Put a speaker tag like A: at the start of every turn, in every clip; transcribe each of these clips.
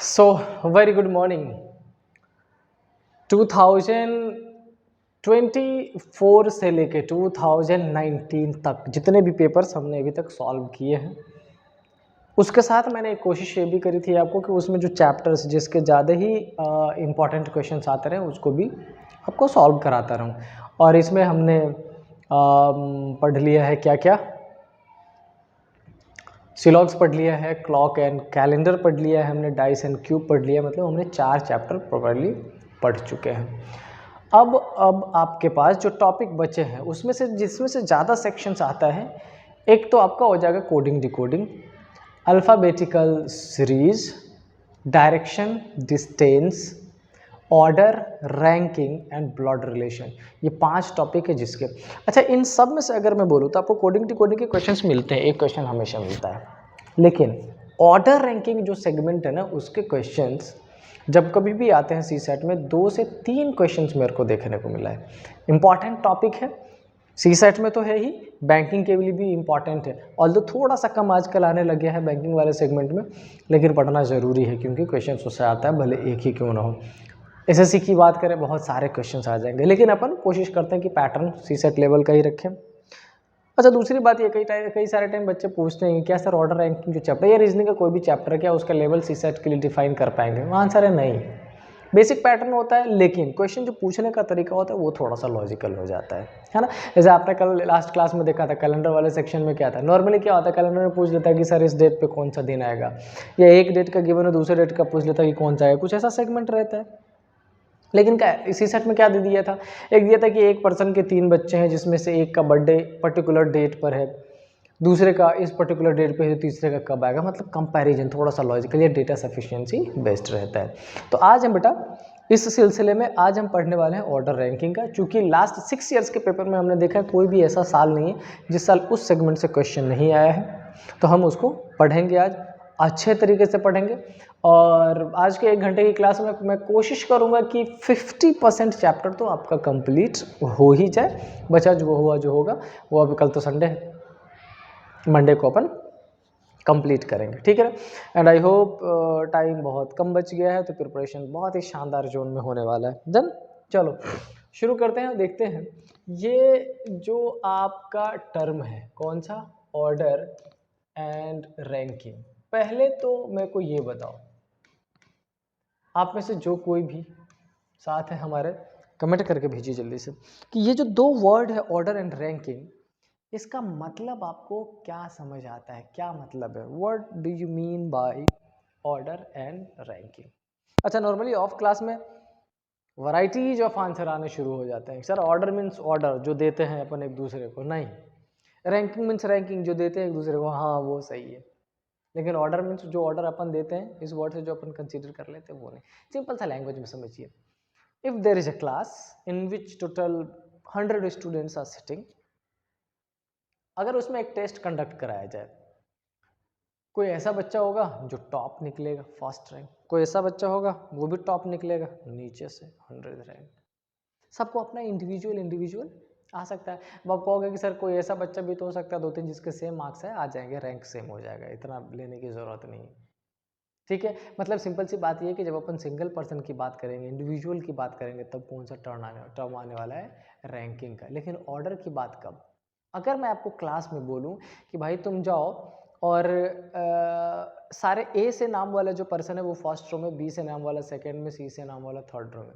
A: So very good morning. 2024 से लेके 2019 तक जितने भी पेपर्स हमने अभी तक सॉल्व किए हैं, उसके साथ मैंने एक कोशिश ये भी करी थी आपको कि उसमें जो चैप्टर्स जिसके ज़्यादा ही इम्पॉर्टेंट क्वेश्चंस आते रहे उसको भी आपको सॉल्व कराता रहूं। और इसमें हमने पढ़ लिया है क्या क्या, सिलॉग्स पढ़ लिया है, क्लॉक एंड कैलेंडर पढ़ लिया है हमने, डाइस एंड क्यूब पढ़ लिया, मतलब हमने 4 चैप्टर प्रॉपर्ली पढ़ चुके हैं। अब आपके पास जो टॉपिक बचे हैं उसमें से जिसमें से ज़्यादा सेक्शंस आता है, एक तो आपका हो जाएगा coding decoding, alphabetical series, direction, distance, order, ranking and blood relation. ये 5 टॉपिक है जिसके। अच्छा, इन सब में से अगर मैं बोलूँ तो आपको कोडिंग डिकोडिंग के क्वेश्चंस मिलते हैं, एक क्वेश्चन हमेशा मिलता है, लेकिन ऑर्डर रैंकिंग जो सेगमेंट है ना, उसके क्वेश्चंस जब कभी भी आते हैं सी सेट में 2 से 3 क्वेश्चंस मेरे को देखने को मिला है। इंपॉर्टेंट टॉपिक है, सी सेट में तो है ही, बैंकिंग के लिए भी इम्पॉर्टेंट है। ऑल्दो थोड़ा सा कम आजकल आने लगे हैं बैंकिंग वाले सेगमेंट में, लेकिन पढ़ना ज़रूरी है क्योंकि क्वेश्चन उससे आता है, भले एक ही क्यों ना हो। एसएससी की बात करें बहुत सारे क्वेश्चंस आ जाएंगे, लेकिन अपन कोशिश करते हैं कि पैटर्न सी सेट लेवल का ही रखें। अच्छा, दूसरी बात ये कई सारे टाइम बच्चे पूछते हैं क्या सर ऑर्डर रैंकिंग जो चैप्टर या रीजनिंग का कोई भी चैप्टर है क्या उसका लेवल सी सेट के लिए डिफाइन कर पाएंगे? आंसर है नहीं। बेसिक पैटर्न होता है, लेकिन क्वेश्चन जो पूछने का तरीका होता है वो थोड़ा सा लॉजिकल हो जाता है ना। जैसे आपने कल लास्ट क्लास में देखा था, कैलेंडर वाले सेक्शन में क्या था, नॉर्मली क्या होता है कैलेंडर में पूछ लेता है कि सर इस डेट पे कौन सा दिन आएगा, या एक डेट का गिवन है दूसरे डेट का पूछ लेता है कि कौन सा आएगा, कुछ ऐसा सेगमेंट रहता है। लेकिन क्या इसी सेट में क्या दे दिया था, एक दिया था कि एक पर्सन के 3 बच्चे हैं जिसमें से एक का बर्थडे पर्टिकुलर डेट पर है, दूसरे का इस पर्टिकुलर डेट पे है, तीसरे का कब आएगा, मतलब कंपैरिजन थोड़ा सा लॉजिकल या डेटा सफिशिएंसी बेस्ड रहता है। तो आज हम बेटा इस सिलसिले में आज हम पढ़ने वाले हैं ऑर्डर रैंकिंग का, चूँकि लास्ट 6 ईयर्स के पेपर में हमने देखा है कोई भी ऐसा साल नहीं है जिस साल उस सेगमेंट से क्वेश्चन नहीं आया है, तो हम उसको पढ़ेंगे आज, अच्छे तरीके से पढ़ेंगे। और आज के 1 घंटे की क्लास में मैं कोशिश करूंगा कि 50% चैप्टर तो आपका कंप्लीट हो ही जाए, बचा जो हुआ जो होगा वो अभी, कल तो संडे है, मंडे को अपन कंप्लीट करेंगे, ठीक है ना। एंड आई होप टाइम बहुत कम बच गया है, तो प्रिपरेशन बहुत ही शानदार जोन में होने वाला है। देन चलो शुरू करते हैं, देखते हैं ये जो आपका टर्म है कौन सा, ऑर्डर एंड रैंकिंग। पहले तो मेरे को ये बताओ, आप में से जो कोई भी साथ है हमारे, कमेंट करके भेजिए जल्दी से कि ये जो 2 वर्ड है ऑर्डर एंड रैंकिंग, इसका मतलब आपको क्या समझ आता है, क्या मतलब है, what do you mean by order and ranking. अच्छा, नॉर्मली ऑफ क्लास में वैरायटीज ऑफ आंसर आने शुरू हो जाते हैं, सर ऑर्डर मीन्स ऑर्डर जो देते हैं अपन एक दूसरे को, नहीं, रैंकिंग मीन्स रैंकिंग जो देते हैं एक दूसरे को, हाँ वो सही है, लेकिन ऑर्डर मीन्स जो ऑर्डर अपन देते हैं इस वर्ड से जो अपन कंसीडर कर लेते हैं वो नहीं। सिंपल सा लैंग्वेज में समझिए, if there is a class in which total 100 students are sitting, अगर उसमें एक टेस्ट कंडक्ट कराया जाए, कोई ऐसा बच्चा होगा जो टॉप निकलेगा फर्स्ट रैंक, कोई ऐसा बच्चा होगा वो भी टॉप निकलेगा नीचे से 100 रैंक, सबको अपना इंडिविजुअल इंडिविजुअल आ सकता है। अब आप कहोगे कि सर कोई ऐसा बच्चा भी तो हो सकता है 2-3 जिसके सेम मार्क्स है, आ जाएंगे, रैंक सेम हो जाएगा, इतना लेने की ज़रूरत नहीं है, ठीक है। मतलब सिंपल सी बात ये है कि जब अपन सिंगल पर्सन की बात करेंगे, इंडिविजुअल की बात करेंगे, तब कौन सा टर्म आने वाला है, रैंकिंग का। लेकिन ऑर्डर की बात कब, अगर मैं आपको क्लास में बोलूं कि भाई तुम जाओ और सारे ए से नाम वाला जो पर्सन है वो फर्स्ट रो में, बी से नाम वाला सेकंड में, सी से नाम वाला थर्ड रो में,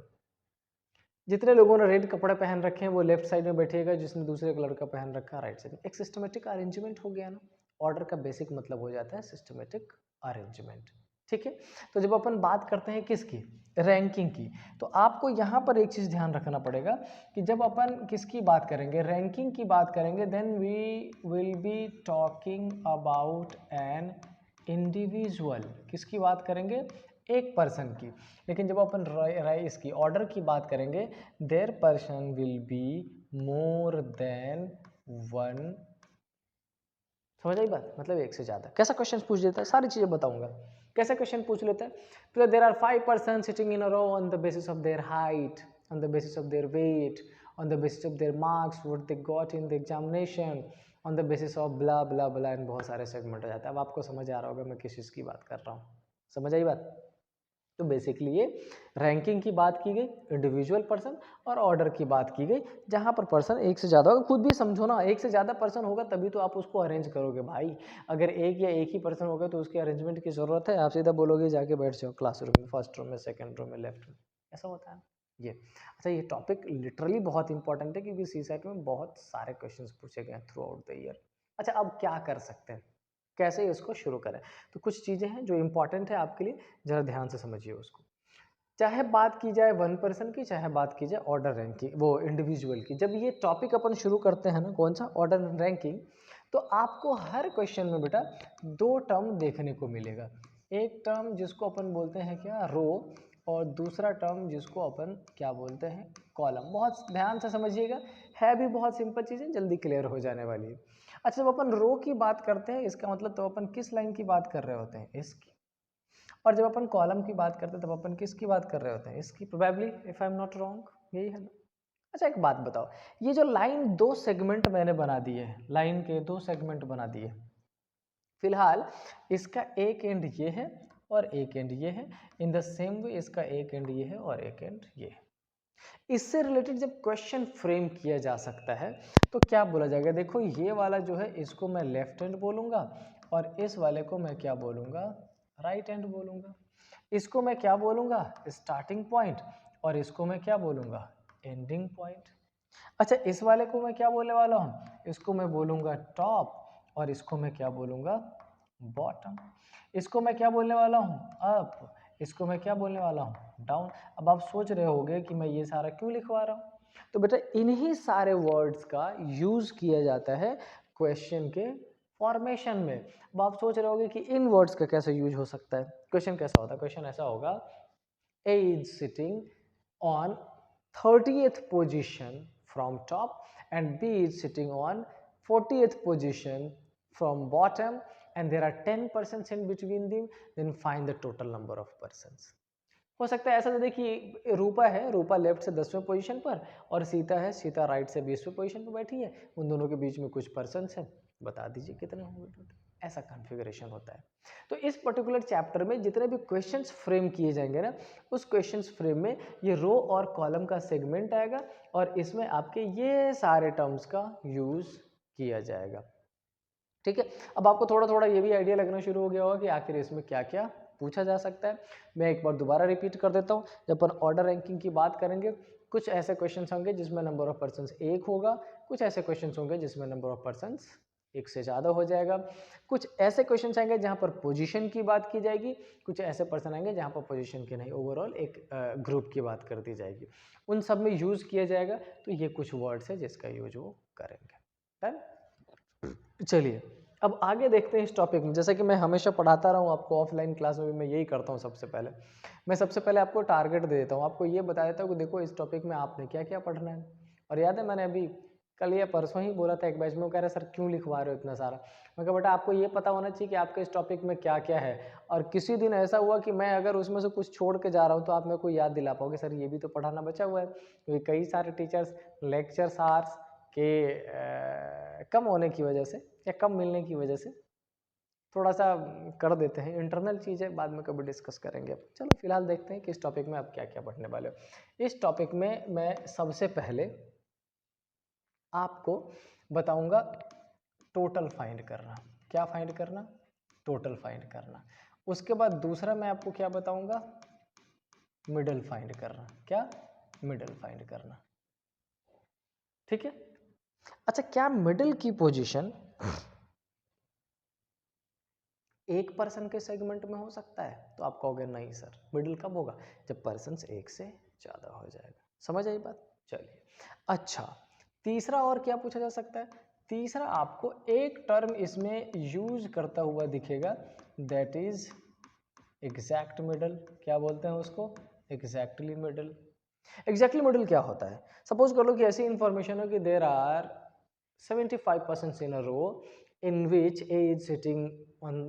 A: जितने लोगों ने रेड कपड़े पहन रखे हैं वो लेफ्ट साइड में बैठेगा, जिसने दूसरे कलर का पहन रखा है राइट साइड में। एक सिस्टमेटिक अरेंजमेंट हो गया ना, ऑर्डर का बेसिक मतलब हो जाता है सिस्टमेटिक अरेंजमेंट, ठीक है। तो जब अपन बात करते हैं किसकी, रैंकिंग की, तो आपको यहाँ पर एक चीज़ ध्यान रखना पड़ेगा कि जब अपन किसकी बात करेंगे, रैंकिंग की बात करेंगे, then we will be talking about an individual, किसकी बात करेंगे, एक पर्सन की। लेकिन जब अपन इसकी ऑर्डर की बात करेंगे, there person will be more than one, समझ आई बात, मतलब एक से ज़्यादा। कैसा क्वेश्चन पूछ देता है, सारी चीज़ें बताऊंगा कैसे क्वेश्चन पूछ लेता है। तो there are 5 person sitting in a row on the basis of their height, on the basis of their weight, on the basis of their marks what they got in the examination, on the basis of blah blah blah, and बहुत सारे segment हो जाता है। अब आपको समझ आ रहा होगा मैं किस चीज़ की बात कर रहा हूँ, समझ आई बात। तो बेसिकली ये रैंकिंग की बात की गई, इंडिविजुअल पर्सन, और ऑर्डर की बात की गई, जहाँ पर पर्सन एक से ज़्यादा होगा। खुद भी समझो ना, एक से ज़्यादा पर्सन होगा तभी तो आप उसको अरेंज करोगे भाई। अगर एक या एक ही पर्सन होगा तो उसके अरेंजमेंट की ज़रूरत है? आप सीधा बोलोगे जाके बैठ जाओ क्लासरूम में, फर्स्ट रो में, सेकंड रो में, लेफ्ट में, ऐसा होता है ये। अच्छा, ये टॉपिक लिटरली बहुत इंपॉर्टेंट है क्योंकि सीसैट में बहुत सारे क्वेश्चंस पूछे गए हैं थ्रू आउट द ईयर। अच्छा, अब क्या कर सकते हैं, कैसे इसको शुरू करें? तो कुछ चीज़ें हैं जो इंपॉर्टेंट है आपके लिए, ज़रा ध्यान से समझिए उसको। चाहे बात की जाए वन पर्सन की, चाहे बात की जाए ऑर्डर रैंक की, वो इंडिविजुअल की, जब ये टॉपिक अपन शुरू करते हैं ना, कौन सा, ऑर्डर रैंकिंग, तो आपको हर क्वेश्चन में बेटा दो टर्म देखने को मिलेगा। एक टर्म जिसको अपन बोलते हैं क्या, रो, और दूसरा टर्म जिसको अपन क्या बोलते हैं, कॉलम। बहुत ध्यान से समझिएगा, है भी बहुत सिंपल चीज़ें, जल्दी क्लियर हो जाने वाली है। अच्छा, जब अपन रो की बात करते हैं, इसका मतलब तो अपन किस लाइन की बात कर रहे होते हैं, इसकी। और जब अपन कॉलम की बात करते हैं तब अपन किसकी बात कर रहे होते हैं, इसकी, probably, if I am not wrong, यही है ना। अच्छा, एक बात बताओ, ये जो लाइन दो सेगमेंट मैंने बना दिए हैं, लाइन के दो सेगमेंट बना दिए, फिलहाल इसका एक एंड ये है और एक एंड ये है, इन द सेम वे इसका एक एंड ये है और एक एंड ये है। इससे रिलेटेड जब क्वेश्चन फ्रेम किया जा सकता है तो क्या बोला जाएगा, देखो ये वाला जो है इसको मैं लेफ्ट हैंड बोलूंगा और इस वाले को मैं क्या बोलूंगा, राइट हैंड बोलूंगा। इसको मैं क्या बोलूंगा, स्टार्टिंग पॉइंट, और इसको मैं क्या बोलूंगा, एंडिंग पॉइंट। अच्छा, इस वाले को मैं क्या बोलने वाला हूँ, इसको मैं बोलूंगा टॉप, और इसको मैं क्या बोलूंगा, बॉटम। इसको मैं क्या बोलने वाला हूँ, अप, इसको मैं क्या बोलने वाला हूँ, डाउन। अब आप सोच रहे होंगे कि मैं ये सारा क्यों लिखवा रहा हूँ, तो बेटा इन्हीं सारे वर्ड्स का यूज किया जाता है क्वेश्चन के फॉर्मेशन में। अब आप सोच रहे होंगे कि इन वर्ड्स का कैसे यूज हो सकता है, क्वेश्चन कैसा होता है, क्वेश्चन ऐसा होगा, A is sitting on 30th position from top and B is sitting on 40th position from bottom and there are 10 persons in between them, then find the total number of persons. हो सकता है ऐसा, तो देखिए रूपा है, रूपा left से 10वें position पर और सीता है, सीता राइट से 20वें पोजीशन पर बैठी है, उन दोनों के बीच में कुछ पर्सन्स हैं, बता दीजिए कितने होंगे टोटल। ऐसा कॉन्फ़िगरेशन होता है। तो इस पर्टिकुलर चैप्टर में जितने भी क्वेश्चंस फ्रेम किए जाएंगे ना, उस क्वेश्चंस फ्रेम में ये रो और कॉलम का सेगमेंट आएगा और इसमें आपके ये सारे टर्म्स का यूज़ किया जाएगा। ठीक है, अब आपको थोड़ा थोड़ा ये भी आइडिया लगना शुरू हो गया होगा कि आखिर इसमें क्या क्या पूछा जा सकता है। मैं एक बार दोबारा रिपीट कर देता हूँ, जब अपन ऑर्डर रैंकिंग की बात करेंगे, कुछ ऐसे क्वेश्चंस होंगे जिसमें नंबर ऑफ पर्सन्स एक होगा, कुछ ऐसे क्वेश्चंस होंगे जिसमें नंबर ऑफ पर्सन्स एक से ज़्यादा हो जाएगा, कुछ ऐसे क्वेश्चंस आएंगे जहाँ पर पोजीशन की बात की जाएगी, कुछ ऐसे पर्सन आएंगे जहाँ पर पोजीशन की नहीं, ओवरऑल एक ग्रुप की बात कर दी जाएगी। उन सब में यूज़ किया जाएगा। तो ये कुछ वर्ड्स है जिसका यूज वो करेंगे। डन। चलिए अब आगे देखते हैं इस टॉपिक में। जैसे कि मैं हमेशा पढ़ाता रहा हूँ आपको, ऑफलाइन क्लास में भी मैं यही करता हूँ। सबसे पहले आपको टारगेट दे देता हूँ, आपको ये बता देता हूँ कि देखो इस टॉपिक में आपने क्या क्या पढ़ना है। और याद है मैंने अभी कल या परसों ही बोला था एक बैच में, वो कह रहे सर क्यों लिखवा रहे हो इतना सारा। मैं कहा बेटा आपको ये पता होना चाहिए कि आपके इस टॉपिक में क्या क्या है। और किसी दिन ऐसा हुआ कि मैं अगर उसमें से कुछ छोड़ के जा रहा हूँ तो आप मेरे को याद दिला पाओगे सर ये भी तो पढ़ाना बचा हुआ है। क्योंकि कई सारे टीचर्स लेक्चर्स आवर्स के कम होने की वजह से या कम मिलने की वजह से थोड़ा सा कर देते हैं। इंटरनल चीज़ है, बाद में कभी डिस्कस करेंगे। अब चलो फिलहाल देखते हैं कि इस टॉपिक में आप क्या क्या पढ़ने वाले हो। इस टॉपिक में मैं सबसे पहले आपको बताऊंगा टोटल फाइंड करना। क्या फाइंड करना? टोटल फाइंड करना। उसके बाद दूसरा मैं आपको क्या बताऊंगा, मिडल फाइंड करना। क्या? मिडल फाइंड करना। ठीक है। अच्छा, क्या मिडल की पोजीशन एक पर्सन के सेगमेंट में हो सकता है? तो आप कहोगे नहीं सर, मिडिल कब होगा? जब पर्सन्स एक से ज़्यादा हो जाएगा। समझ आई बात? चलिए अच्छा, तीसरा और क्या पूछा जा सकता है? तीसरा आपको एक टर्म इसमें यूज करता हुआ दिखेगा, दैट इज एग्जैक्ट मिडल। क्या बोलते हैं उसको? Exactly middle. एग्जैक्टली मिडल क्या होता है? सपोज कर लो कि ऐसी इंफॉर्मेशन हो कि there are 75% in a row in which A is sitting on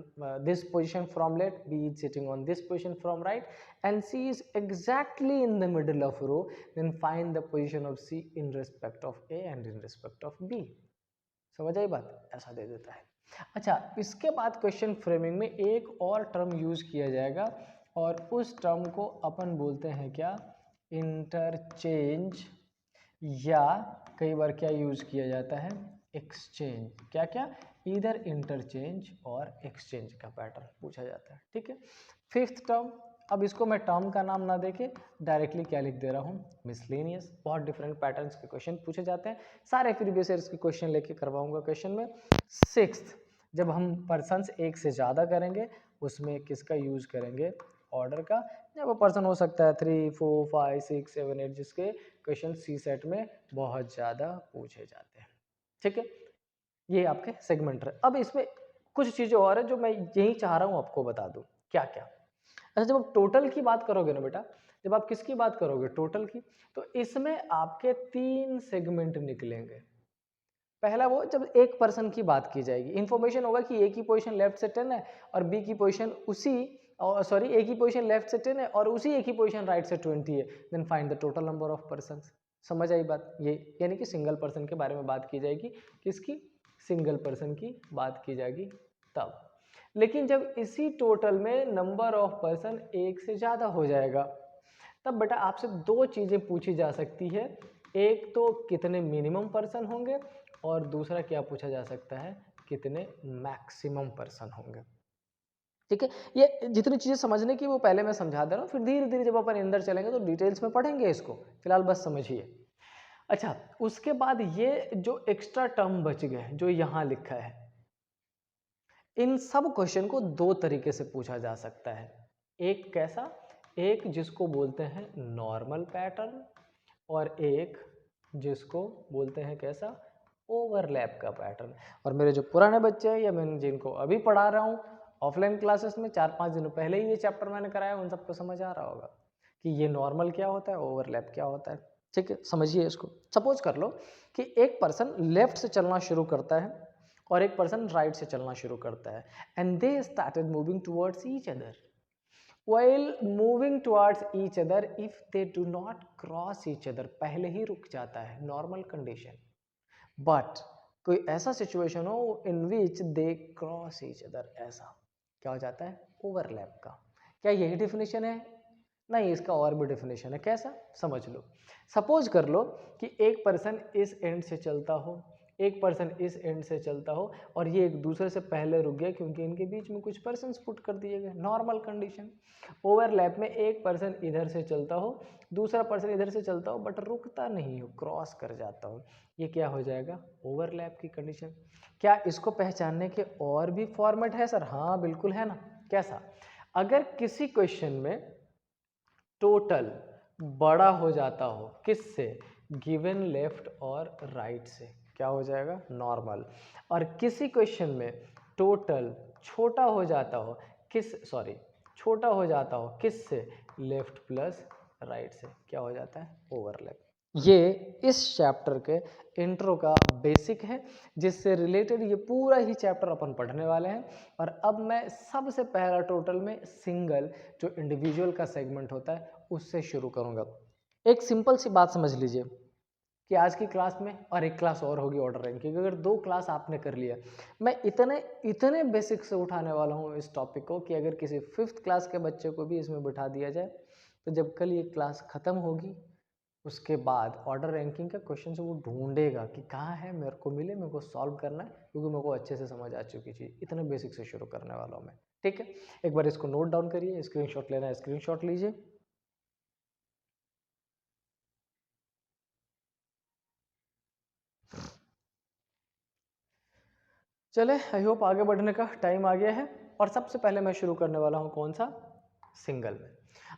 A: this position from left, B is sitting on this position from right, and C is exactly in the middle of row, then find the position of C in respect of A and in respect of B. समझ आई बात? ऐसा दे देता है। अच्छा, इसके बाद question framing में एक और टर्म यूज किया जाएगा और उस टर्म को अपन बोलते हैं क्या, इंटरचेंज, या कई बार क्या यूज किया जाता है, एक्सचेंज। क्या क्या, इधर इंटरचेंज और एक्सचेंज का पैटर्न पूछा जाता है। ठीक है, फिफ्थ टर्म, अब इसको मैं टर्म का नाम ना देके डायरेक्टली क्या लिख दे रहा हूँ, मिसलेनियस। बहुत डिफरेंट पैटर्न्स के क्वेश्चन पूछे जाते हैं, सारे प्रीवियस ईयर्स के क्वेश्चन लेके करवाऊंगा क्वेश्चन में। सिक्स्थ, जब हम पर्सन्स एक से ज़्यादा करेंगे उसमें किसका यूज करेंगे, ऑर्डर का। जब वो पर्सन हो सकता है 3, 4, 5, 6, 7, 8, जिसके क्वेश्चन सी सेट में बहुत ज़्यादा पूछे जाते हैं। ठीक है, ये आपके सेगमेंट है। अब इसमें कुछ चीज़ें और है जो मैं यही चाह रहा हूँ आपको बता दूँ, क्या क्या। अच्छा, जब आप टोटल की बात करोगे ना बेटा, जब आप किसकी बात करोगे, टोटल की, तो इसमें आपके 3 सेगमेंट निकलेंगे। पहला वो जब एक पर्सन की बात की जाएगी, इन्फॉर्मेशन होगा कि ए की पोजीशन लेफ्ट से 10 है और बी की पोजीशन उसी, सॉरी, ए की पोजीशन लेफ्ट से 10 है और उसी ए की पोजीशन राइट से 20 है, then find the total number of persons. समझ आई बात, ये यानी कि सिंगल पर्सन के बारे में बात की जाएगी, किसकी, सिंगल पर्सन की बात की जाएगी तब। लेकिन जब इसी टोटल में नंबर ऑफ पर्सन एक से ज़्यादा हो जाएगा, तब बेटा आपसे 2 चीज़ें पूछी जा सकती है। एक तो कितने मिनिमम पर्सन होंगे, और दूसरा क्या पूछा जा सकता है, कितने मैक्सिमम पर्सन होंगे। ठीक है, ये जितनी चीज़ें समझने की वो पहले मैं समझा दे रहा हूँ, फिर धीरे धीरे जब अपन अंदर चलेंगे तो डिटेल्स में पढ़ेंगे इसको, फिलहाल बस समझिए। अच्छा, उसके बाद ये जो एक्स्ट्रा टर्म बच गए जो यहाँ लिखा है, इन सब क्वेश्चन को 2 तरीके से पूछा जा सकता है। एक कैसा, एक जिसको बोलते हैं नॉर्मल पैटर्न, और एक जिसको बोलते हैं कैसा, ओवरलैप का पैटर्न। और मेरे जो पुराने बच्चे हैं या मैं जिनको अभी पढ़ा रहा हूँ ऑफलाइन क्लासेस में, 4-5 दिन पहले ही ये चैप्टर मैंने कराया, उन सबको समझ आ रहा होगा कि ये नॉर्मल क्या होता है, ओवरलैप क्या होता है। ठीक है, समझिए इसको। सपोज कर लो कि एक पर्सन लेफ्ट से चलना शुरू करता है और एक पर्सन राइट से चलना शुरू करता है, and they started moving towards each other. While moving towards each other, if they do not cross each other, पहले ही रुक जाता है, नॉर्मल कंडीशन। बट कोई ऐसा सिचुएशन हो इन विच दे क्रॉस ईच अदर, ऐसा क्या हो जाता है, ओवरलैप का। क्या यही डिफिनेशन है, नहीं, इसका और भी डिफिनेशन है। कैसा, समझ लो। सपोज कर लो कि एक पर्सन इस एंड से चलता हो, एक पर्सन इस एंड से चलता हो, और ये एक दूसरे से पहले रुक गया क्योंकि इनके बीच में कुछ पर्सन्स पुट कर दिए गए, नॉर्मल कंडीशन। ओवरलैप में एक पर्सन इधर से चलता हो, दूसरा पर्सन इधर से चलता हो, बट रुकता नहीं हो, क्रॉस कर जाता हो, ये क्या हो जाएगा, ओवरलैप की कंडीशन। क्या इसको पहचानने के और भी फॉर्मेट है सर, हाँ बिल्कुल है ना। कैसा, अगर किसी क्वेश्चन में टोटल बड़ा हो जाता हो किससे, गिवन लेफ्ट और राइट से, क्या हो जाएगा, नॉर्मल। और किसी क्वेश्चन में टोटल छोटा हो जाता हो छोटा हो जाता हो किससे, लेफ्ट प्लस राइट से, क्या हो जाता है, ओवरलैप। ये इस चैप्टर के इंट्रो का बेसिक है, जिससे रिलेटेड ये पूरा ही चैप्टर अपन पढ़ने वाले हैं। और अब मैं सबसे पहला टोटल में सिंगल जो इंडिविजुअल का सेगमेंट होता है उससे शुरू करूंगा। एक सिंपल सी बात समझ लीजिए कि आज की क्लास में और एक क्लास और होगी ऑर्डर रैंकिंग, अगर 2 क्लास आपने कर लिया, मैं इतने बेसिक से उठाने वाला हूँ इस टॉपिक को कि अगर किसी 5th क्लास के बच्चे को भी इसमें बिठा दिया जाए, तो जब कल ये क्लास ख़त्म होगी उसके बाद ऑर्डर रैंकिंग का क्वेश्चन से वो ढूंढेगा कि कहाँ है, मेरे को मिले, मेरे को सॉल्व करना है, क्योंकि मेरे को अच्छे से समझ आ चुकी चीज़। इतने बेसिक से शुरू करने वाला हूँ मैं। ठीक है, एक बार इसको नोट डाउन करिए, स्क्रीनशॉट लेना है स्क्रीनशॉट लीजिए। चले, आई होप आगे बढ़ने का टाइम आ गया है। और सबसे पहले मैं शुरू करने वाला हूँ कौन सा, सिंगल में।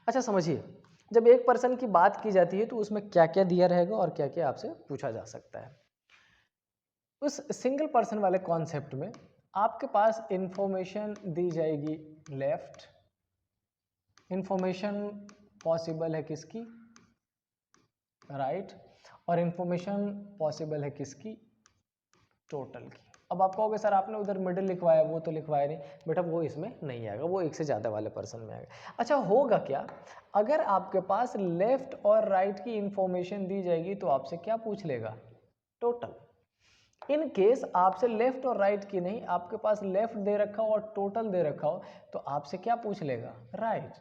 A: अच्छा समझिए, जब एक पर्सन की बात की जाती है तो उसमें क्या क्या दिया रहेगा और क्या क्या आपसे पूछा जा सकता है। उस सिंगल पर्सन वाले कॉन्सेप्ट में आपके पास इंफॉर्मेशन दी जाएगी लेफ्ट, इंफॉर्मेशन पॉसिबल है किसकी, राइट, और इंफॉर्मेशन पॉसिबल है किसकी, टोटल की। अब आप कहोगे सर आपने उधर मिडिल लिखवाया, वो तो लिखवाया नहीं बेटा, वो इसमें नहीं आएगा, वो एक से ज़्यादा वाले पर्सन में आएगा। अच्छा, होगा क्या, अगर आपके पास लेफ्ट और राइट की इंफॉर्मेशन दी जाएगी तो आपसे क्या पूछ लेगा, टोटल। इन केस आपसे लेफ्ट और राइट की नहीं, आपके पास लेफ्ट दे रखा हो और टोटल दे रखा हो, तो आपसे क्या पूछ लेगा? राइट।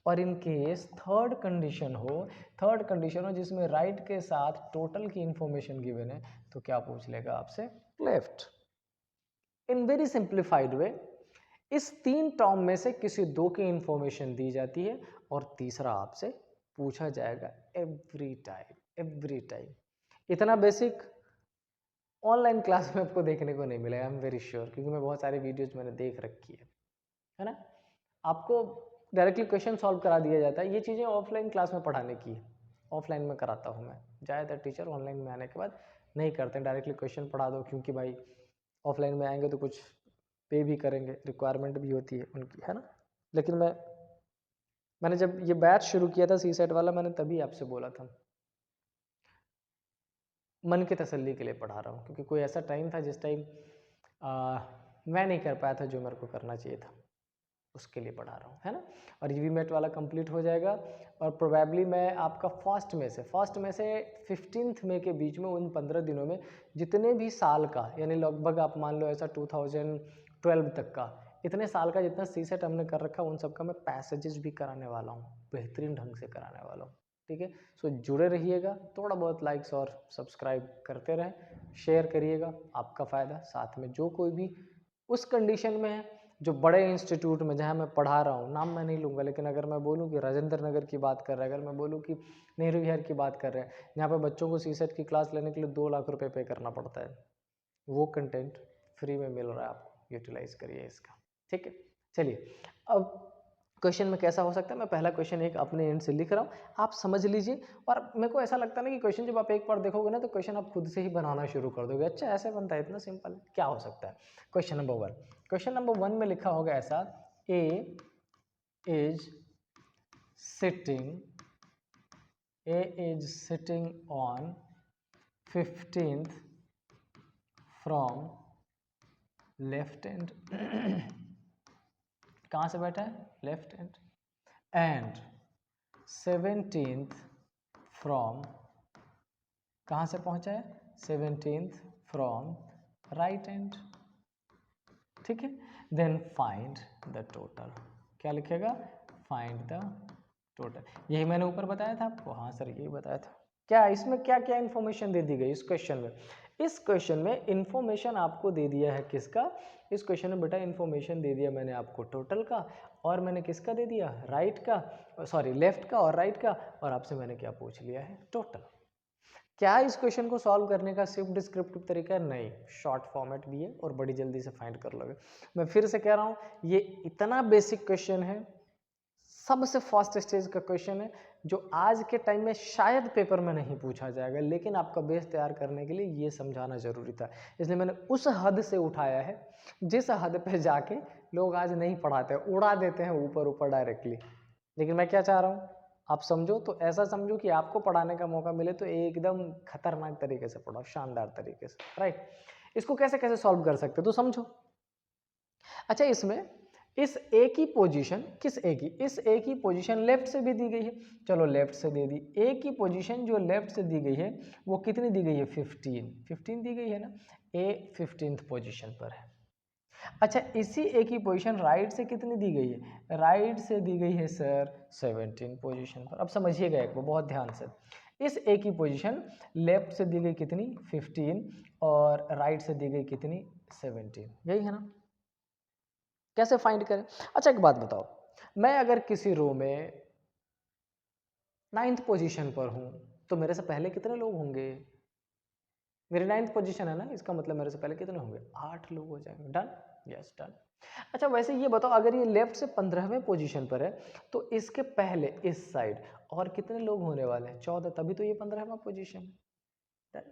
A: और इन केस थर्ड कंडीशन हो जिसमें राइट के साथ टोटल की इंफॉर्मेशन गिवन है, तो क्या पूछ लेगा आपसे? लेफ्ट। इन वेरी सिंप्लीफाइड वे इस 3 टर्म में से किसी 2 की इंफॉर्मेशन दी जाती है और तीसरा आपसे पूछा जाएगा एवरी टाइम। इतना बेसिक ऑनलाइन क्लास में आपको देखने को नहीं मिलेगा, आई एम वेरी श्योर, क्योंकि मैं बहुत सारे वीडियोज मैंने देख रखी है ना। आपको डायरेक्टली क्वेश्चन सॉल्व करा दिया जाता है। ये चीज़ें ऑफलाइन क्लास में पढ़ाने की है, ऑफलाइन में कराता हूँ मैं। ज़्यादातर टीचर ऑनलाइन में आने के बाद नहीं करते हैं, डायरेक्टली क्वेश्चन पढ़ा दो, क्योंकि भाई ऑफलाइन में आएंगे तो कुछ पे भी करेंगे, रिक्वायरमेंट भी होती है उनकी, है ना। लेकिन मैंने जब ये बैच शुरू किया था सीसेट वाला, मैंने तभी आपसे बोला था मन की तसल्ली के लिए पढ़ा रहा हूँ, क्योंकि कोई ऐसा टाइम था जिस टाइम मैं नहीं कर पाया था जो मेरे को करना चाहिए था, उसके लिए पढ़ा रहा हूँ, है ना। और यूवीमेट वाला कंप्लीट हो जाएगा और प्रोबेबली मैं आपका फर्स्ट में से 15 मई के बीच में, उन 15 दिनों में जितने भी साल का, यानी लगभग आप मान लो ऐसा 2012 तक का, इतने साल का जितना सीसेट हमने कर रखा, उन सब का मैं पैसेजेस भी कराने वाला हूँ, बेहतरीन ढंग से कराने वाला हूँ, ठीक है। सो जुड़े रहिएगा, थोड़ा बहुत लाइक्स और सब्सक्राइब करते रहें, शेयर करिएगा, आपका फ़ायदा। साथ में जो कोई भी उस कंडीशन में है, जो बड़े इंस्टीट्यूट में जहाँ मैं पढ़ा रहा हूँ, नाम मैं नहीं लूँगा, लेकिन अगर मैं बोलूँ कि राजेंद्र नगर की बात कर रहा है, अगर मैं बोलूँ कि नेहरू विहार की बात कर रहे हैं, जहाँ पे बच्चों को सीसेट की क्लास लेने के लिए 2 लाख रुपए पे करना पड़ता है, वो कंटेंट फ्री में मिल रहा है, आपको यूटिलाइज करिए इसका, ठीक है। चलिए, अब क्वेश्चन में कैसा हो सकता है, मैं पहला क्वेश्चन एक अपने एंड से लिख रहा हूँ, आप समझ लीजिए। और मेरे को ऐसा लगता है ना कि क्वेश्चन जब आप एक बार देखोगे ना, तो क्वेश्चन आप खुद से ही बनाना शुरू कर दोगे, अच्छा ऐसे बनता है, इतना सिंपल है, क्या हो सकता है। क्वेश्चन नंबर 1 में लिखा होगा ऐसा, A is sitting on 15th from left end कहाँ से बैठा है? Left and, and 17th from, कहाँ से पहुंचा है? 17th फ्रॉम राइट एंड, ठीक है। देन फाइंड द टोटल, क्या लिखेगा? Find the total. यही मैंने ऊपर बताया था आपको, हाँ सर यही बताया था। क्या इसमें क्या क्या इन्फॉर्मेशन दे दी गई इस क्वेश्चन में? इस क्वेश्चन में इन्फॉर्मेशन आपको दे दिया है किसका? इस क्वेश्चन में बेटा इन्फॉर्मेशन दे दिया मैंने आपको टोटल का, और मैंने किसका दे दिया? राइट का, सॉरी लेफ्ट का और राइट का, और आपसे मैंने क्या पूछ लिया है? टोटल। क्या इस क्वेश्चन को सॉल्व करने का सिर्फ डिस्क्रिप्टिव तरीका है? नहीं, शॉर्ट फॉर्मेट भी है और बड़ी जल्दी से फाइंड कर लोगे। मैं फिर से कह रहा हूँ, ये इतना बेसिक क्वेश्चन है, सबसे फर्स्ट स्टेज का क्वेश्चन है, जो आज के टाइम में शायद पेपर में नहीं पूछा जाएगा, लेकिन आपका बेस तैयार करने के लिए ये समझाना जरूरी था, इसलिए मैंने उस हद से उठाया है जिस हद पे जाके लोग आज नहीं पढ़ाते, उड़ा देते हैं ऊपर ऊपर डायरेक्टली। लेकिन मैं क्या चाह रहा हूँ, आप समझो तो ऐसा समझो कि आपको पढ़ाने का मौका मिले तो एकदम खतरनाक तरीके से पढ़ाओ, शानदार तरीके से, राइट। इसको कैसे कैसे सॉल्व कर सकते तो समझो। अच्छा, इसमें इस ए की पोजीशन, किस ए की? इस ए की पोजीशन लेफ्ट से भी दी गई है, चलो लेफ्ट से दे दी। ए की पोजीशन जो लेफ्ट से दी गई है वो कितनी दी गई है? 15 दी गई है ना। ए 15th पोजीशन पर है। अच्छा, इसी ए की पोजीशन राइट से कितनी दी गई है? राइट से दी गई है सर 17 पोजीशन पर। अब समझिएगा एक बार बहुत ध्यान से, इस ए की पोजीशन लेफ्ट से दी गई कितनी? 15, और राइट से दी गई कितनी? 17, यही है ना। कैसे फाइंड करें? अच्छा एक बात बताओ, मैं अगर किसी रो में 9th पोजीशन पर हूं तो मेरे से पहले कितने लोग होंगे? मेरी 9th पोजीशन है ना, इसका मतलब मेरे से पहले कितने होंगे? 8 लोग हो जाएंगे। डन? Yes done. अच्छा वैसे ये बताओ, अगर ये लेफ्ट से 15वें पोजीशन पर है तो इसके पहले इस साइड और कितने लोग होने वाले हैं? 14, तभी तो ये 15वां पोजीशन है।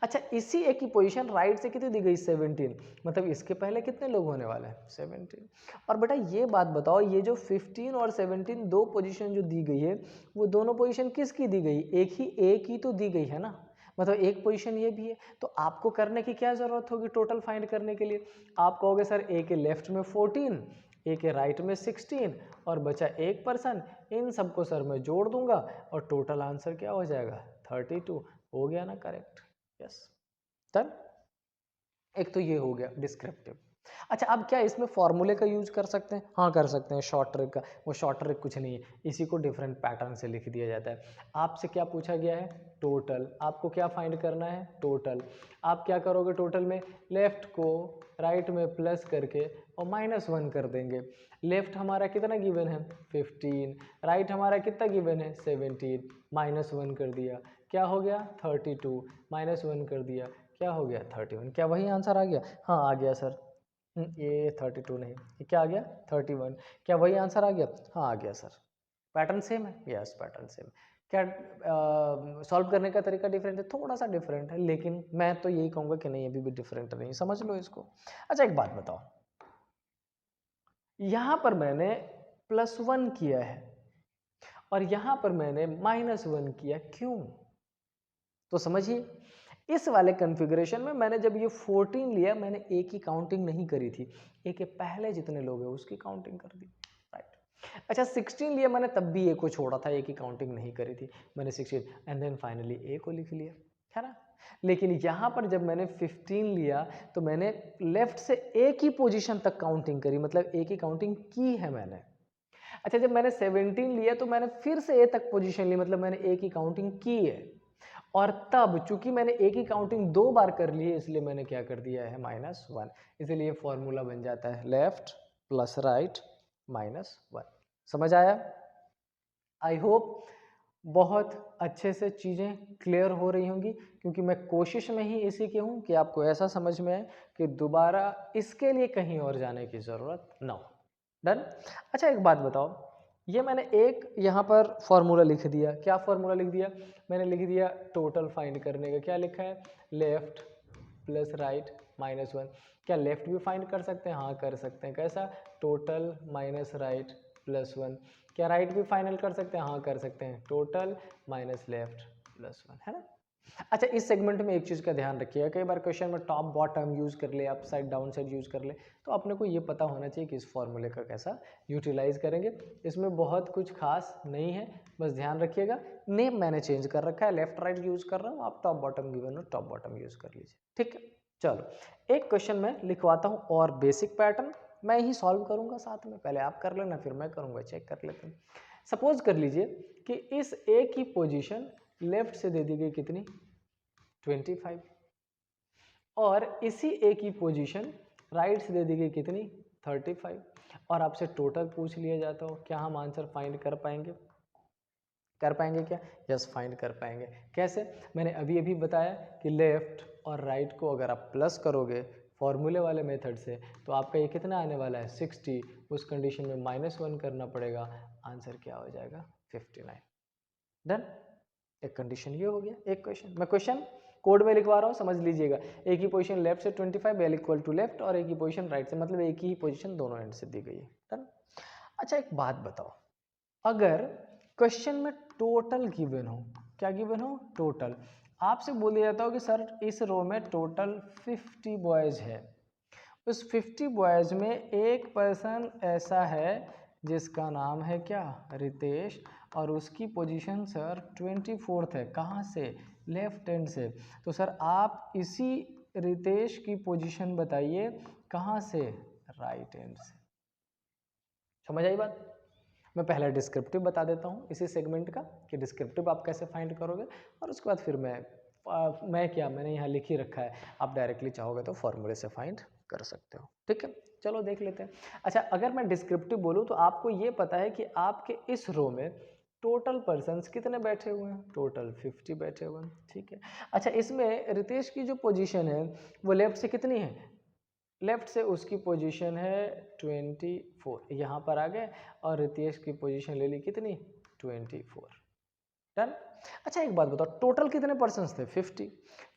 A: अच्छा, इसी एक की पोजीशन राइट से कितनी दी गई? 17, मतलब इसके पहले कितने लोग होने वाले हैं? 17। और बेटा ये बात बताओ, ये जो 15 और 17 दो पोजीशन जो दी गई है, वो दोनों पोजीशन किसकी दी गई? एक ही तो दी गई है ना, मतलब एक पोजीशन ये भी है। तो आपको करने की क्या जरूरत होगी टोटल फाइंड करने के लिए? आप कहोगे सर ए के लेफ्ट में 14, ए के राइट में 16, और बचा एक पर्सन, इन सबको सर मैं जोड़ दूंगा और टोटल आंसर क्या हो जाएगा? 32। हो गया ना करेक्ट? Yes done. एक तो ये हो गया डिस्क्रिप्टिव। अच्छा, अब क्या इसमें फॉर्मूले का यूज कर सकते हैं? हाँ कर सकते हैं, शॉर्ट ट्रिक का। वो शॉर्ट ट्रिक कुछ नहीं है, इसी को डिफरेंट पैटर्न से लिख दिया जाता है। आपसे क्या पूछा गया है? टोटल। आपको क्या फाइंड करना है? टोटल। आप क्या करोगे टोटल में? लेफ्ट को राइट में प्लस करके और -1 कर देंगे। लेफ्ट हमारा कितना गिवन है? 15। राइट हमारा कितना गिवन है? 17। -1 कर दिया, क्या हो गया? 32। -1 कर दिया, क्या हो गया? 31। क्या वही आंसर आ गया? हाँ आ गया सर। ये 32 नहीं, ये क्या आ गया? 31। क्या वही आंसर आ गया? हाँ आ गया सर। पैटर्न सेम है? Yes pattern same. क्या सॉल्व करने का तरीका डिफरेंट है? थोड़ा सा डिफरेंट है, लेकिन मैं तो यही कहूँगा कि नहीं अभी भी डिफरेंट नहीं, समझ लो इसको। अच्छा एक बात बताओ, यहाँ पर मैंने +1 किया है और यहाँ पर मैंने -1 किया, क्यों? तो समझिए, इस वाले कॉन्फ़िगरेशन में मैंने जब ये 14 लिया, मैंने ए की काउंटिंग नहीं करी थी, ए के पहले जितने लोग हैं उसकी काउंटिंग कर दी, राइट। अच्छा 16 लिया मैंने, तब भी ए को छोड़ा था, ए की काउंटिंग नहीं करी थी, मैंने 16 एंड देन फाइनली ए को लिख लिया, है ना। लेकिन यहाँ पर जब मैंने 15 लिया तो मैंने लेफ्ट से ए की पोजीशन तक काउंटिंग करी, मतलब ए की काउंटिंग की है मैंने। अच्छा जब मैंने 17 लिया तो मैंने फिर से ए तक पोजीशन ली, मतलब मैंने ए की काउंटिंग की है। और तब चूंकि मैंने ए की काउंटिंग 2 बार कर ली है, इसलिए मैंने क्या कर दिया है? -1। इसलिए फॉर्मूला बन जाता है लेफ्ट प्लस राइट -1। समझ आया? आई होप बहुत अच्छे से चीज़ें क्लियर हो रही होंगी, क्योंकि मैं कोशिश में ही इसी की हूँ कि आपको ऐसा समझ में आए कि दोबारा इसके लिए कहीं और जाने की ज़रूरत ना हो। डन? अच्छा एक बात बताओ, ये मैंने एक यहाँ पर फॉर्मूला लिख दिया, क्या फॉर्मूला लिख दिया? मैंने लिख दिया टोटल फाइंड करने का, क्या लिखा है? Left plus right -1। क्या लेफ्ट भी फाइंड कर सकते हैं? हाँ कर सकते हैं, कैसा? Total minus right +1। क्या राइट भी फाइनल कर सकते हैं? हाँ कर सकते हैं, टोटल माइनस लेफ्ट +1, है ना। अच्छा इस सेगमेंट में एक चीज़ का ध्यान रखिएगा, कई बार क्वेश्चन में टॉप बॉटम यूज़ कर ले, up side down side use कर ले, तो अपने को ये पता होना चाहिए कि इस फॉर्मूले का कैसा यूटिलाइज करेंगे। इसमें बहुत कुछ खास नहीं है, बस ध्यान रखिएगा। नेम मैंने चेंज कर रखा है, लेफ्ट राइट यूज़ कर रहा हूँ, आप टॉप बॉटम गिवन हो टॉप बॉटम यूज़ कर लीजिए, ठीक है। चलो एक क्वेश्चन मैं लिखवाता हूँ और बेसिक पैटर्न मैं ही सॉल्व करूँगा साथ में, पहले आप कर लेना फिर मैं करूँगा, चेक कर लेते हैं। सपोज कर लीजिए कि इस ए की पोजीशन लेफ्ट से दे दी गई कितनी? 25। और इसी ए की पोजीशन राइट से दे दी गई कितनी? 35। और आपसे टोटल पूछ लिया जाता हो, क्या हम आंसर फाइंड कर पाएंगे? कर पाएंगे क्या? यस फाइंड कर पाएंगे। कैसे? मैंने अभी अभी बताया कि लेफ्ट और राइट को अगर आप प्लस करोगे फॉर्मूले वाले मेथड से, तो आपका ये कितना आने वाला है? 60। उस कंडीशन में -1 करना पड़ेगा, आंसर क्या हो जाएगा? 59। डन? एक कंडीशन ये हो गया, एक क्वेश्चन। मैं क्वेश्चन कोड में लिखवा रहा हूँ, समझ लीजिएगा। एक ही पोजीशन लेफ्ट से 25, एल इक्वल टू लेफ्ट, और एक ही पोजीशन राइट से, मतलब एक ही पोजीशन दोनों एंड से दी गई है। डन? अच्छा एक बात बताओ, अगर क्वेश्चन में टोटल गिवन हो, क्या गिवन हो? टोटल। आपसे बोल दिया जाता हो कि सर इस रो में टोटल 50 बॉयज है, उस 50 बॉयज में एक पर्सन ऐसा है जिसका नाम है क्या? रितेश, और उसकी पोजीशन सर 24th है, कहाँ से? लेफ्ट हैंड से। तो सर आप इसी रितेश की पोजीशन बताइए, कहाँ से? राइट हैंड से। समझ आई बात? मैं पहला डिस्क्रिप्टिव बता देता हूँ इसी सेगमेंट का कि डिस्क्रिप्टिव आप कैसे फाइंड करोगे, और उसके बाद फिर मैंने यहाँ लिख ही रखा है, आप डायरेक्टली चाहोगे तो फॉर्मूले से फाइंड कर सकते हो, ठीक है। चलो देख लेते हैं। अच्छा अगर मैं डिस्क्रिप्टिव बोलूँ तो आपको ये पता है कि आपके इस रो में टोटल पर्सन्स कितने बैठे हुए हैं? टोटल 50 बैठे हुए हैं, ठीक है। अच्छा इसमें रितेश की जो पोजीशन है वो लेफ्ट से कितनी है? लेफ्ट से उसकी पोजीशन है 24, यहाँ पर आ गए, और रितेश की पोजीशन ले ली कितनी? 24। डन? अच्छा एक बात बताओ, टोटल कितने पर्सन्स थे? 50।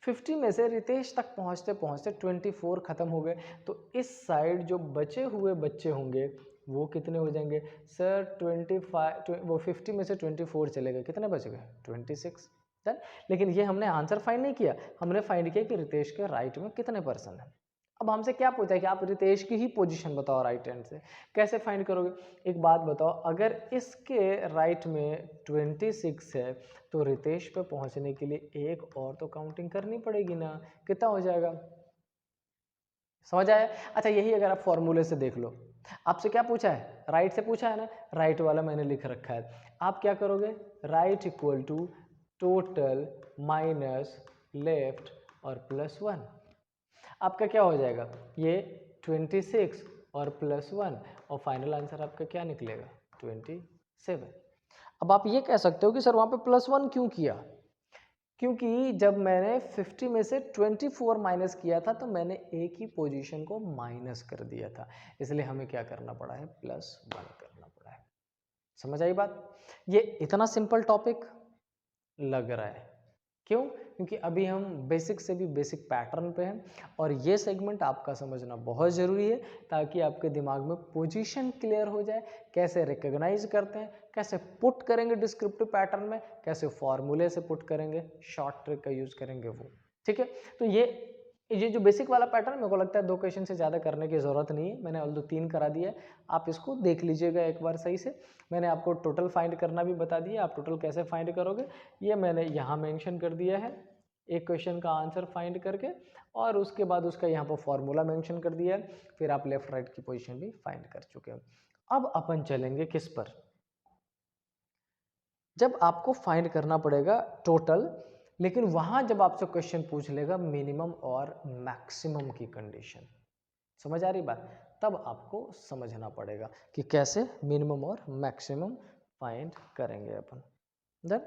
A: 50 में से रितेश तक पहुँचते पहुँचते 24 खत्म हो गए, तो इस साइड जो बचे हुए बच्चे होंगे वो कितने हो जाएंगे? सर 25, वो 50 में से 24 चले गए, कितने बच गए? 26। डन? लेकिन ये हमने आंसर फाइंड नहीं किया, हमने फाइंड किया कि रितेश के राइट में कितने पर्सन हैं। अब हमसे क्या पूछा है कि आप रितेश की ही पोजीशन बताओ राइट हैंड से, कैसे फाइंड करोगे? एक बात बताओ, अगर इसके राइट में 26 है तो रितेश पे पहुंचने के लिए एक और तो काउंटिंग करनी पड़ेगी ना, कितना हो जाएगा? समझ आया? अच्छा, यही अगर आप फॉर्मूले से देख लो, आपसे क्या पूछा है, राइट से पूछा है ना, राइट वाला मैंने लिख रखा है। आप क्या करोगे, right equal to total minus left और प्लस 1। आपका क्या हो जाएगा, ये 26 और प्लस 1 और फाइनल आंसर आपका क्या निकलेगा, 27। अब आप ये कह सकते हो कि सर वहाँ पे प्लस 1 क्यों किया, क्योंकि जब मैंने 50 में से 24 माइनस किया था तो मैंने एक ही पोजीशन को माइनस कर दिया था, इसलिए हमें क्या करना पड़ा है, प्लस 1 करना पड़ा है। समझ आई बात? ये इतना सिंपल टॉपिक लग रहा है, क्यों? क्योंकि अभी हम बेसिक से भी बेसिक पैटर्न पे हैं और ये सेगमेंट आपका समझना बहुत ज़रूरी है ताकि आपके दिमाग में पोजीशन क्लियर हो जाए, कैसे रिकॉग्नाइज करते हैं, कैसे पुट करेंगे डिस्क्रिप्टिव पैटर्न में, कैसे फॉर्मूले से पुट करेंगे, शॉर्ट ट्रिक का यूज़ करेंगे वो। ठीक है, तो ये जो बेसिक वाला पैटर्न मेरे को लगता है 2 क्वेश्चन से ज़्यादा करने की ज़रूरत नहीं है, मैंने ऑल्दो 3 करा दिया है, आप इसको देख लीजिएगा एक बार सही से। मैंने आपको टोटल फाइंड करना भी बता दिया, आप टोटल कैसे फाइंड करोगे ये मैंने यहाँ मेंशन कर दिया है, एक क्वेश्चन का आंसर फाइंड करके, और उसके बाद उसका यहाँ पर फॉर्मूला मेंशन कर दिया है, फिर आप लेफ्ट राइट की पोजीशन भी फाइंड कर चुके हो। अब अपन चलेंगे किस पर, जब आपको फाइंड करना पड़ेगा टोटल, लेकिन वहां जब आपसे क्वेश्चन पूछ लेगा मिनिमम और मैक्सिमम की कंडीशन, समझ आ रही बात, तब आपको समझना पड़ेगा कि कैसे मिनिमम और मैक्सिमम फाइंड करेंगे अपन। डन?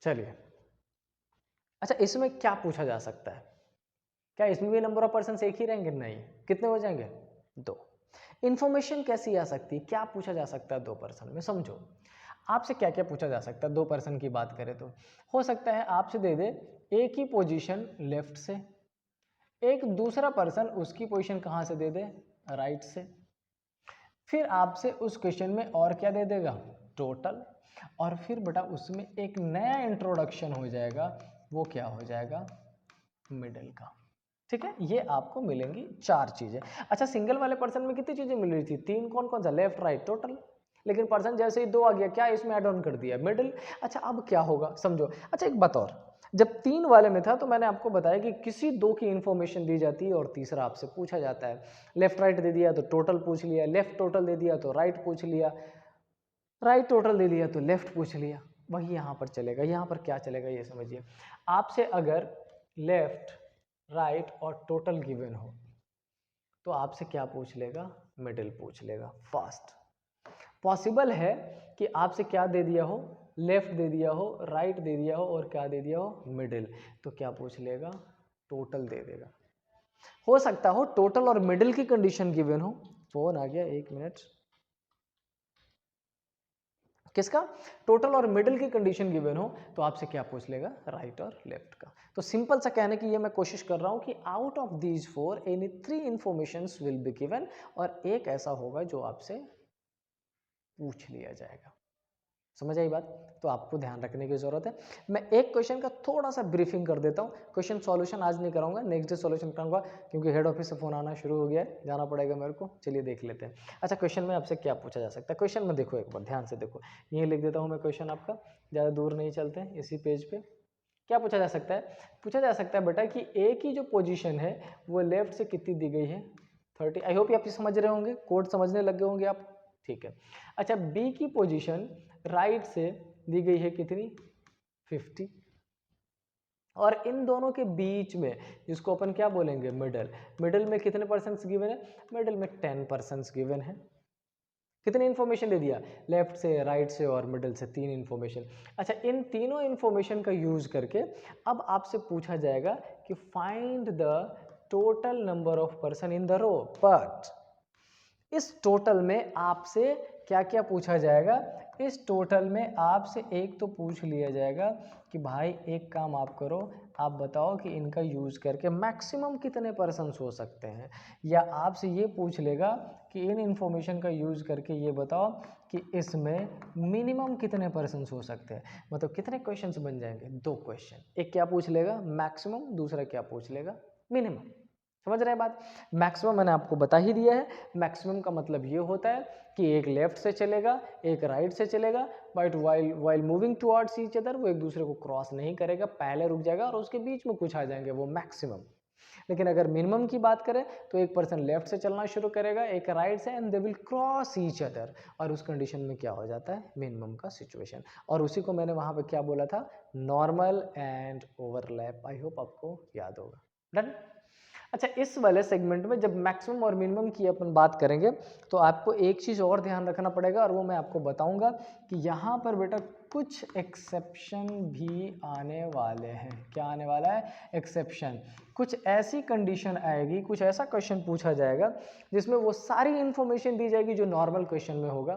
A: चलिए, अच्छा इसमें क्या पूछा जा सकता है, क्या इसमें भी नंबर ऑफ पर्सन एक ही रहेंगे, नहीं, कितने हो जाएंगे, 2। इंफॉर्मेशन कैसी आ सकती है, क्या पूछा जा सकता है 2 पर्सन में, समझो आपसे क्या क्या पूछा जा सकता है 2 पर्सन की बात करें तो, हो सकता है आपसे दे दे एक ही पोजीशन लेफ्ट से, एक दूसरा पर्सन उसकी पोजीशन कहाँ से दे दे, राइट से, फिर आपसे उस क्वेश्चन में और क्या दे देगा, टोटल, और फिर बेटा उसमें एक नया इंट्रोडक्शन हो जाएगा, वो क्या हो जाएगा, मिडिल का। ठीक है, ये आपको मिलेंगी 4 चीजें। अच्छा, सिंगल वाले पर्सन में कितनी चीजें मिल रही थी, 3, कौन कौन सा, लेफ्ट राइट टोटल, लेकिन पर्सन जैसे ही 2 आ गया, क्या इसमें ऐड ऑन कर दिया, मिडिल। अच्छा, अब क्या होगा समझो। अच्छा, एक बात और, जब 3 वाले में था तो मैंने आपको बताया कि किसी 2 की इंफॉर्मेशन दी जाती है और तीसरा आपसे पूछा जाता है। लेफ्ट राइट दे दिया तो टोटल पूछ लिया, लेफ्ट टोटल दे दिया तो राइट पूछ लिया, राइट टोटल दे दिया तो लेफ्ट पूछ लिया। वही यहाँ पर चलेगा, यहाँ पर क्या चलेगा ये समझिए। आपसे अगर लेफ्ट राइट और टोटल गिवन हो तो आपसे क्या पूछ लेगा, मिडिल पूछ लेगा। फास्ट पॉसिबल है कि आपसे क्या दे दिया हो, लेफ्ट दे दिया हो, राइट दे दिया हो और क्या दे दिया हो, मिडिल, तो क्या पूछ लेगा, टोटल दे देगा। हो सकता हो टोटल और मिडिल की कंडीशन गिवन हो। फोन आ गया, 1 मिनट। किसका, टोटल और मिडिल की कंडीशन गिवन हो तो आपसे क्या पूछ लेगा, राइट और लेफ्ट का। तो सिंपल सा कहने की ये मैं कोशिश कर रहा हूं कि out of these 4 any 3 informations will be given, और एक ऐसा होगा जो आपसे पूछ लिया जाएगा। समझ आई बात? तो आपको ध्यान रखने की जरूरत है। मैं एक क्वेश्चन का थोड़ा सा ब्रीफिंग कर देता हूँ, क्वेश्चन सॉल्यूशन आज नहीं कराऊंगा, नेक्स्ट डे सॉल्यूशन कराऊंगा, क्योंकि हेड ऑफिस से फोन आना शुरू हो गया है, जाना पड़ेगा मेरे को। चलिए देख लेते हैं। अच्छा, क्वेश्चन में आपसे क्या पूछा जा सकता है, क्वेश्चन में देखो एक बार ध्यान से देखो, यही लिख देता हूँ मैं क्वेश्चन आपका, ज़्यादा दूर नहीं चलते हैं, इसी पेज पे क्या पूछा जा सकता है। पूछा जा सकता है बेटा कि ए की जो पोजीशन है वो लेफ्ट से कितनी दी गई है, 30। आई होप आप समझ रहे होंगे, कोड समझने लग गए होंगे आप, ठीक है। अच्छा, बी की पोजीशन राइट से दी गई है कितनी, 50, और इन दोनों के बीच में जिसको अपन क्या बोलेंगे, मिडल, मिडल में कितने परसेंट्स गिवन है, मिडल में 10% गिवन है। कितनी इन्फॉर्मेशन दे दिया, लेफ्ट से, राइट से और मिडल से 3 इन्फॉर्मेशन। अच्छा, इन तीनों इन्फॉर्मेशन का यूज करके अब आपसे पूछा जाएगा कि find the total number of person in the row, but इस टोटल में आपसे क्या क्या पूछा जाएगा, इस टोटल में आपसे एक तो पूछ लिया जाएगा कि भाई एक काम आप करो, आप बताओ कि इनका यूज़ करके मैक्सिमम कितने पर्सन्स हो सकते हैं, या आपसे ये पूछ लेगा कि इन इंफॉर्मेशन का यूज़ करके ये बताओ कि इसमें मिनिमम कितने पर्सन्स हो सकते हैं। मतलब कितने क्वेश्चंस बन जाएंगे, 2 क्वेश्चन, एक क्या पूछ लेगा मैक्सिमम, दूसरा क्या पूछ लेगा मिनिमम। समझ रहे हैं बात? मैक्सिमम मैंने आपको बता ही दिया है, मैक्सिमम का मतलब ये होता है कि एक लेफ्ट से चलेगा, एक राइट से चलेगा, but while moving towards each other वो एक दूसरे को क्रॉस नहीं करेगा, पहले रुक जाएगा और उसके बीच में कुछ आ जाएंगे, वो मैक्सिमम। लेकिन अगर मिनिमम की बात करें तो एक पर्सन लेफ्ट से चलना शुरू करेगा, एक राइट से, and they will cross each other, और उस कंडीशन में क्या हो जाता है, मिनिमम का सिचुएशन। और उसी को मैंने वहाँ पे क्या बोला था, normal and overlap. I hope आपको याद होगा। डन। अच्छा, इस वाले सेगमेंट में जब मैक्सिमम और मिनिमम की अपन बात करेंगे तो आपको एक चीज़ और ध्यान रखना पड़ेगा, और वो मैं आपको बताऊंगा कि यहाँ पर बेटा कुछ एक्सेप्शन भी आने वाले हैं। क्या आने वाला है, एक्सेप्शन। कुछ ऐसी कंडीशन आएगी, कुछ ऐसा क्वेश्चन पूछा जाएगा जिसमें वो सारी इंफॉर्मेशन दी जाएगी जो नॉर्मल क्वेश्चन में होगा।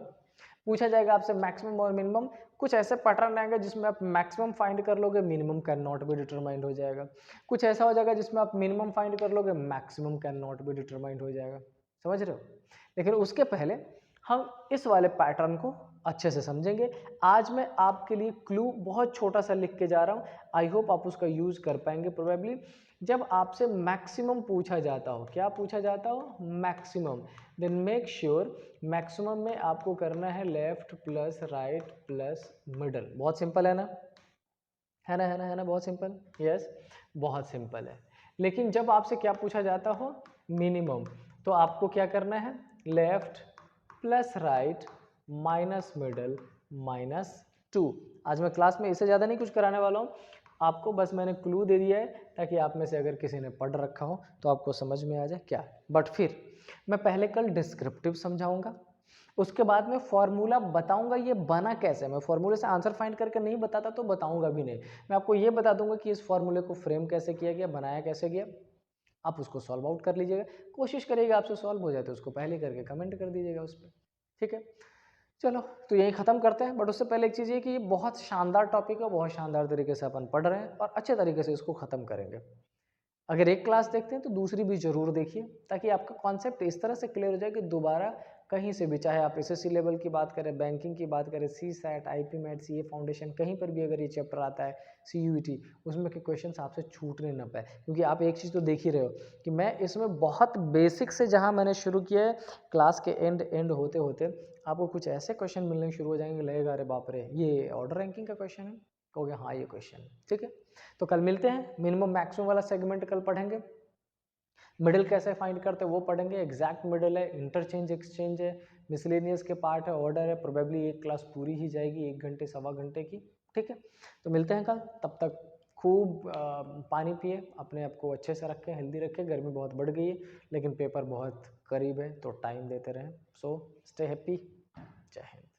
A: पूछा जाएगा आपसे मैक्सिमम और मिनिमम, कुछ ऐसे पैटर्न आएंगे जिसमें आप मैक्सिमम फाइंड कर लोगे, minimum can not be determined हो जाएगा। कुछ ऐसा हो जाएगा जिसमें आप मिनिमम फाइंड कर लोगे, maximum can not be determined हो जाएगा। समझ रहे हो? लेकिन उसके पहले हम इस वाले पैटर्न को अच्छे से समझेंगे। आज मैं आपके लिए क्लू बहुत छोटा सा लिख के जा रहा हूँ, आई होप आप उसका यूज कर पाएंगे। प्रोबेबली जब आपसे मैक्सिमम पूछा जाता हो, क्या पूछा जाता हो, maximum, then make sure maximum में आपको करना है left plus right plus middle. बहुत सिंपल है ना, है ना, है ना, है ना, बहुत सिंपल। यस, बहुत सिंपल है। लेकिन जब आपसे क्या पूछा जाता हो, मिनिमम, तो आपको क्या करना है, left plus right minus middle minus 2। आज मैं क्लास में इससे ज़्यादा नहीं कुछ कराने वाला हूँ, आपको बस मैंने क्लू दे दिया है ताकि आप में से अगर किसी ने पढ़ रखा हो तो आपको समझ में आ जाए क्या है। बट फिर मैं पहले कल डिस्क्रिप्टिव समझाऊंगा, उसके बाद में फॉर्मूला बताऊंगा ये बना कैसे। मैं फॉर्मूले से आंसर फाइंड करके नहीं बताता तो बताऊंगा भी नहीं, मैं आपको ये बता दूंगा कि इस फॉर्मूले को फ्रेम कैसे किया गया, बनाया कैसे गया। आप उसको सॉल्व आउट कर लीजिएगा, कोशिश करिएगा आपसे सॉल्व हो जाए तो उसको पहले करके कमेंट कर दीजिएगा उस पर। ठीक है, चलो तो यही ख़त्म करते हैं। बट उससे पहले एक चीज़ ये कि ये बहुत शानदार टॉपिक है, बहुत शानदार तरीके से अपन पढ़ रहे हैं और अच्छे तरीके से इसको ख़त्म करेंगे। अगर एक क्लास देखते हैं तो दूसरी भी जरूर देखिए, ताकि आपका कॉन्सेप्ट इस तरह से क्लियर हो जाए कि दोबारा कहीं से भी, चाहे आप एसएससी लेवल की बात करें, बैंकिंग की बात करें, C SAT, IP MAT, CA foundation, कहीं पर भी अगर ये चैप्टर आता है, सीयूईटी, उसमें के क्वेश्चन आपसे छूटने न पाए। क्योंकि आप एक चीज़ तो देख ही रहे हो कि मैं इसमें बहुत बेसिक से जहाँ मैंने शुरू किया है, क्लास के एंड होते होते आपको कुछ ऐसे क्वेश्चन मिलने शुरू हो जाएंगे, लगेगा अरे बाप रे ये ऑर्डर रैंकिंग का क्वेश्चन है, कहोगे हाँ ये क्वेश्चन। ठीक है, तो कल मिलते हैं, मिनिमम मैक्सिमम वाला सेगमेंट कल पढ़ेंगे, मिडिल कैसे फाइंड करते हैं वो पढ़ेंगे, एग्जैक्ट मिडिल है, इंटरचेंज एक्सचेंज है, मिसलेनियस के पार्ट है, ऑर्डर है। प्रोबेबली एक क्लास पूरी ही जाएगी, 1 घंटे सवा घंटे की। ठीक है, तो मिलते हैं कल, तब तक खूब पानी पिए, अपने आप को अच्छे से रखें, हेल्दी रखें। गर्मी बहुत बढ़ गई है लेकिन पेपर बहुत करीब है तो टाइम देते रहें। सो स्टे हैप्पी, जय हिंद।